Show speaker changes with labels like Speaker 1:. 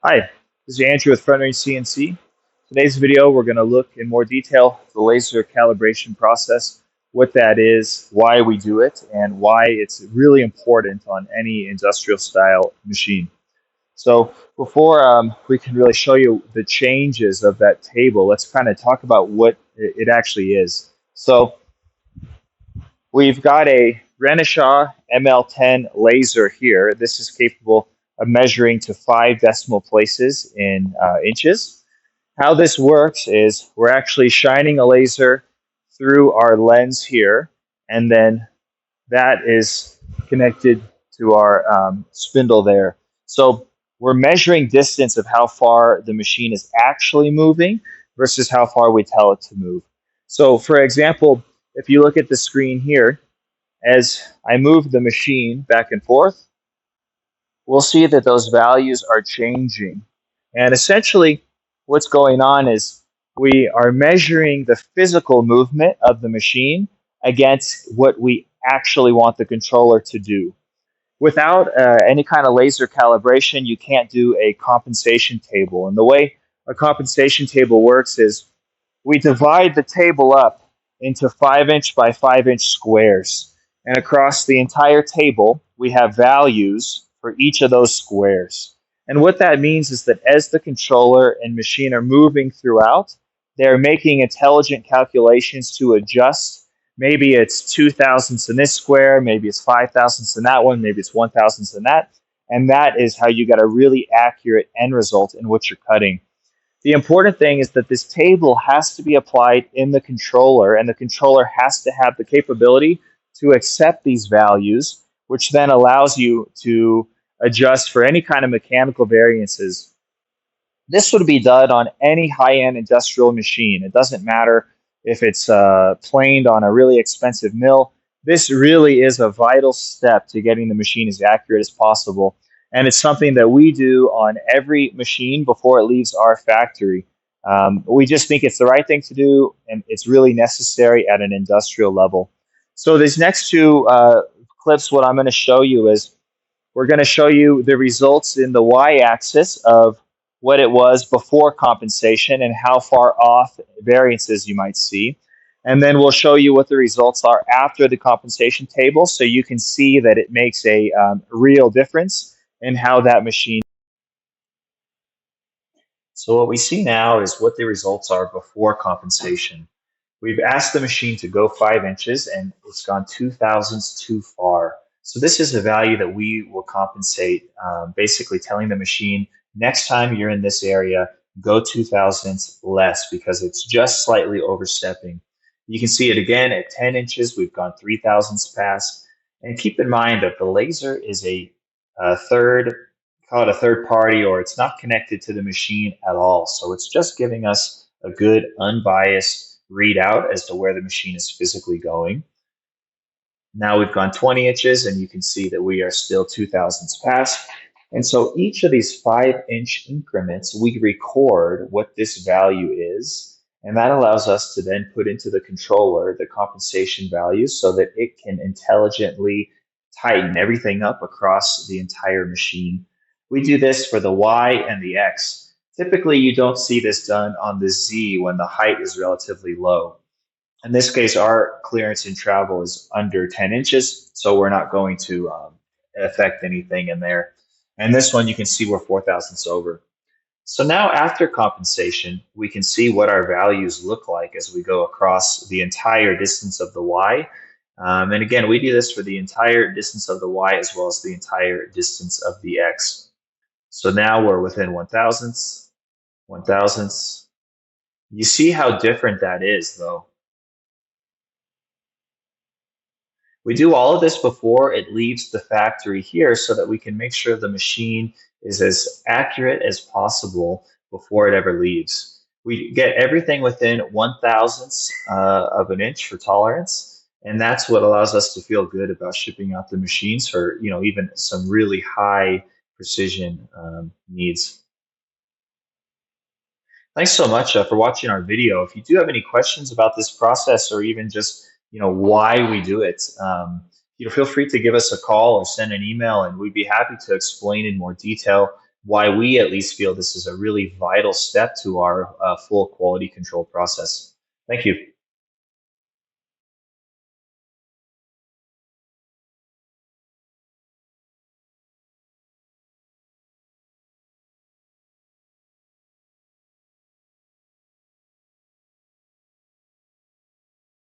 Speaker 1: Hi, this is Andrew with Front Range CNC. Today's video, we're going to look in more detail at the laser calibration process, what that is, why we do it, and why it's really important on any industrial style machine. So before we can really show you the changes of that table, let's kind of talk about what it actually is. So we've got a Renishaw ML10 laser here. This is capable of measuring to 5 decimal places in inches. How this works is we're actually shining a laser through our lens here, and then that is connected to our spindle there. So we're measuring distance of how far the machine is actually moving versus how far we tell it to move. So for example, if you look at the screen here, as I move the machine back and forth, we'll see that those values are changing. And essentially, what's going on is we are measuring the physical movement of the machine against what we actually want the controller to do. Without any kind of laser calibration, you can't do a compensation table. And the way a compensation table works is we divide the table up into 5-inch by 5-inch squares. And across the entire table, we have values for each of those squares. And what that means is that as the controller and machine are moving throughout, they're making intelligent calculations to adjust. Maybe it's 2 thousandths in this square, maybe it's 5 thousandths in that one, maybe it's 1 thousandths in that. And that is how you get a really accurate end result in what you're cutting. The important thing is that this table has to be applied in the controller, and the controller has to have the capability to accept these values, which then allows you to adjust for any kind of mechanical variances. This would be done on any high-end industrial machine. It doesn't matter if it's planed on a really expensive mill. This really is a vital step to getting the machine as accurate as possible. And it's something that we do on every machine before it leaves our factory. We just think it's the right thing to do, and it's really necessary at an industrial level. So these next two clips, what I'm going to show you is we're going to show you the results in the y-axis of what it was before compensation and how far off variances you might see. And then we'll show you what the results are after the compensation table, so you can see that it makes a real difference in how that machine. So what we see now is what the results are before compensation. We've asked the machine to go 5 inches, and it's gone 2 thousandths too far. So this is a value that we will compensate, basically telling the machine, next time you're in this area, go 2 thousandths less because it's just slightly overstepping. You can see it again at 10 inches, we've gone 3 thousandths past. And keep in mind that the laser is a third, call it a third party, or it's not connected to the machine at all. So it's just giving us a good unbiased readout as to where the machine is physically going. Now we've gone 20 inches, and you can see that we are still 2 thousandths past. And so each of these 5-inch increments, we record what this value is, and that allows us to then put into the controller the compensation values so that it can intelligently tighten everything up across the entire machine. We do this for the Y and the X. Typically, you don't see this done on the Z when the height is relatively low. In this case, our clearance in travel is under 10 inches, so we're not going to affect anything in there. And this one, you can see we're 4 thousandths over. So now after compensation, we can see what our values look like as we go across the entire distance of the Y. And again, we do this for the entire distance of the Y as well as the entire distance of the X. So now we're within 1 thousandths, 1 thousandths. You see how different that is, though. We do all of this before it leaves the factory here so that we can make sure the machine is as accurate as possible before it ever leaves. We get everything within 1 thousandths of an inch for tolerance, and that's what allows us to feel good about shipping out the machines for, even some really high precision needs. Thanks so much for watching our video. If you do have any questions about this process, or even just why we do it, feel free to give us a call or send an email, and we'd be happy to explain in more detail why we at least feel this is a really vital step to our full quality control process. Thank you.